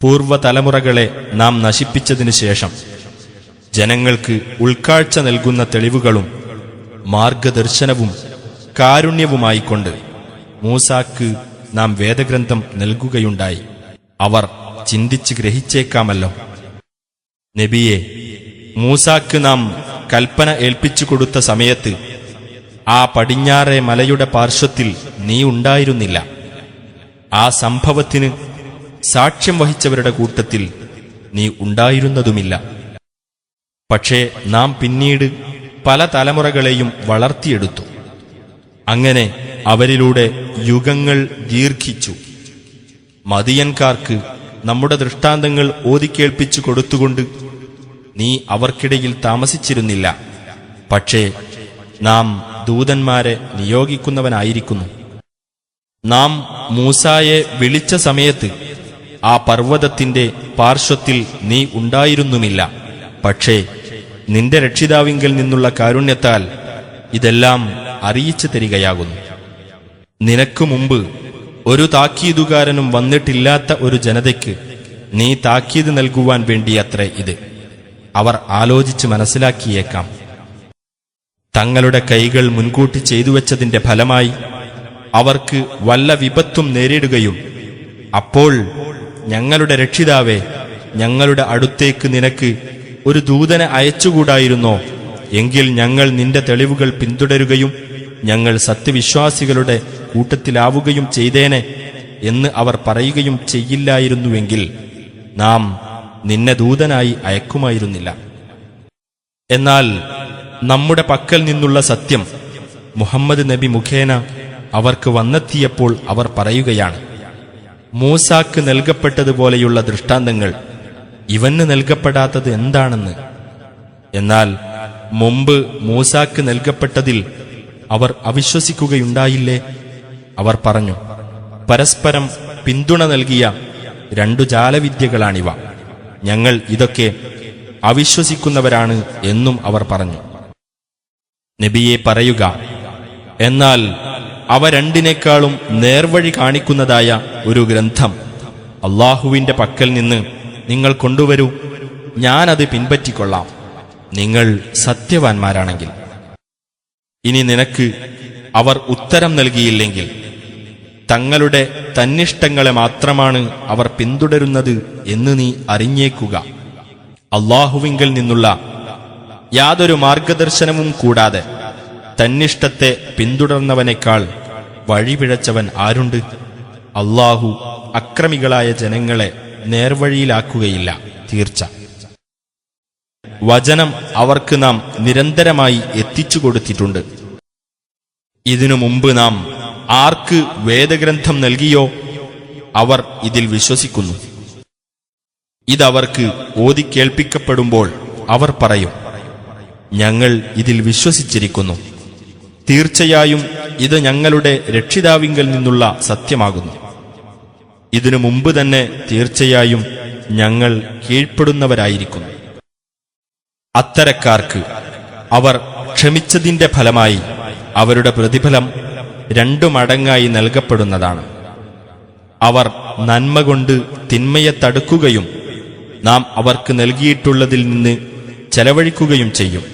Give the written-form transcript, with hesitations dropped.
പൂർവ്വതലമുറകളെ നാം നശിപ്പിച്ചതിനു ശേഷം ജനങ്ങൾക്ക് ഉൾക്കാഴ്ച നൽകുന്ന തെളിവുകളും മാർഗദർശനവും കാരുണ്യവുമായിക്കൊണ്ട് മൂസാക്ക് നാം വേദഗ്രന്ഥം നൽകുകയുണ്ടായി. അവർ ചിന്തിച്ച് ഗ്രഹിച്ചേക്കാമല്ലോ. നബിയെ, മൂസാക്ക് നാം കൽപ്പന ഏൽപ്പിച്ചു കൊടുത്ത സമയത്ത് ആ പടിഞ്ഞാറേ മലയുടെ പാർശ്വത്തിൽ നീ ഉണ്ടായിരുന്നില്ല. ആ സംഭവത്തിന് സാക്ഷ്യം വഹിച്ചവരുടെ കൂട്ടത്തിൽ നീ ഉണ്ടായിരുന്നതുമില്ല. പക്ഷേ നാം പിന്നീട് പല തലമുറകളെയും വളർത്തിയെടുത്തു. അങ്ങനെ അവരിലൂടെ യുഗങ്ങൾ ദീർഘിച്ചു. മദിയൻകാർക്ക് നമ്മുടെ ദൃഷ്ടാന്തങ്ങൾ ഓതിക്കേൾപ്പിച്ചു കൊടുത്തുകൊണ്ട് നീ അവർക്കിടയിൽ താമസിച്ചിരുന്നില്ല. പക്ഷേ നാം ദൂതന്മാരെ നിയോഗിക്കുന്നവനായിരിക്കുന്നു. നാം മൂസായെ വിളിച്ച സമയത്ത് ആ പർവ്വതത്തിന്റെ പാർശ്വത്തിൽ നീ ഉണ്ടായിരുന്നുമില്ല. പക്ഷേ നിന്റെ രക്ഷിതാവിങ്കിൽ നിന്നുള്ള കാരുണ്യത്താൽ ഇതെല്ലാം അറിയിച്ചു തരികയാകുന്നു. നിനക്കു മുമ്പ് ഒരു താക്കീതുകാരനും വന്നിട്ടില്ലാത്ത ഒരു ജനതയ്ക്ക് നീ താക്കീത് നൽകുവാൻ വേണ്ടിയത്രേ ഇത്. അവർ ആലോചിച്ച് മനസ്സിലാക്കിയേക്കാം. തങ്ങളുടെ കൈകൾ മുൻകൂട്ടി ചെയ്തുവെച്ചതിന്റെ ഫലമായി അവർക്ക് വല്ല വിപത്തും നേരിടുകയും അപ്പോൾ ഞങ്ങളുടെ രക്ഷിതാവേ, ഞങ്ങളുടെ അടുത്തേക്ക് നിനക്ക് ഒരു ദൂതനെ അയച്ചുകൂടായിരുന്നോ? എങ്കിൽ ഞങ്ങൾ നിന്റെ തെളിവുകൾ പിന്തുടരുകയും ഞങ്ങൾ സത്യവിശ്വാസികളുടെ കൂട്ടത്തിലാവുകയും ചെയ്തേനെ എന്ന് അവർ പറയുകയും ചെയ്യില്ലായിരുന്നുവെങ്കിൽ നാം നിന്നെ ദൂതനായി അയക്കുമായിരുന്നില്ല. എന്നാൽ നമ്മുടെ പക്കൽ നിന്നുള്ള സത്യം മുഹമ്മദ് നബി മുഖേന അവർക്ക് വന്നെത്തിയപ്പോൾ അവർ പറയുകയാണ്, മൂസാക്ക് നൽകപ്പെട്ടതുപോലെയുള്ള ദൃഷ്ടാന്തങ്ങൾ ഇവന് നൽകപ്പെടാത്തത് എന്താണെന്ന്. എന്നാൽ മുമ്പ് മൂസാക്ക് നൽകപ്പെട്ടതിൽ അവർ അവിശ്വസിക്കുകയുണ്ടായില്ലേ? അവർ പറഞ്ഞു, പരസ്പരം പിന്തുണ നൽകിയ രണ്ടു ജാലവിദ്യകളാണിവ. ഞങ്ങൾ ഇതൊക്കെ അവിശ്വസിക്കുന്നവരാണ് എന്നും അവർ പറഞ്ഞു. നബിയെ പറയുക, എന്നാൽ അവ രണ്ടിനേക്കാളും നേർവഴി കാണിക്കുന്നതായ ഒരു ഗ്രന്ഥം അള്ളാഹുവിന്റെ പക്കൽ നിന്ന് നിങ്ങൾ കൊണ്ടുവരൂ, ഞാനത് പിൻപറ്റിക്കൊള്ളാം, നിങ്ങൾ സത്യവാൻമാരാണെങ്കിൽ. ഇനി നിനക്ക് അവർ ഉത്തരം നൽകിയില്ലെങ്കിൽ തങ്ങളുടെ തന്നിഷ്ടങ്ങളെ മാത്രമാണ് അവർ പിന്തുടരുന്നത് എന്ന് നീ അറിഞ്ഞേക്കുക. അള്ളാഹുവിങ്കൽ നിന്നുള്ള യാതൊരു മാർഗദർശനവും കൂടാതെ തന്നിഷ്ടത്തെ പിന്തുടർന്നവനേക്കാൾ വഴിപിഴച്ചവൻ ആരുണ്ട്? അള്ളാഹു അക്രമികളായ ജനങ്ങളെ നേർവഴിയിലാക്കുകയില്ല, തീർച്ച. വചനം അവർക്ക് നാം നിരന്തരമായി എത്തിച്ചു കൊടുത്തിട്ടുണ്ട്. ഇതിനു മുമ്പ് നാം ആർക്ക് വേദഗ്രന്ഥം നൽകിയോ അവർ ഇതിൽ വിശ്വസിക്കുന്നു. ഇതവർക്ക് ഓതിക്കേൾപ്പിക്കപ്പെടുമ്പോൾ അവർ പറയും, ഞങ്ങൾ ഇതിൽ വിശ്വസിച്ചിരിക്കുന്നു. തീർച്ചയായും ഇത് ഞങ്ങളുടെ രക്ഷിതാവിങ്കൽ നിന്നുള്ള സത്യമാകുന്നു. ഇതിനു മുമ്പ് തന്നെ തീർച്ചയായും ഞങ്ങൾ കീഴ്പ്പെടുന്നവരായിരിക്കുന്നു. അത്തരക്കാർക്ക് അവർ ക്ഷമിച്ചതിന്റെ ഫലമായി അവരുടെ പ്രതിഫലം 2 മടങ്ങായി നൽകപ്പെടുന്നതാണ്. അവർ നന്മ കൊണ്ട് തിന്മയെ തടുക്കുകയും നാം അവർക്ക് നൽകിയിട്ടുള്ളതിൽ നിന്ന് ചെലവഴിക്കുകയും ചെയ്യും.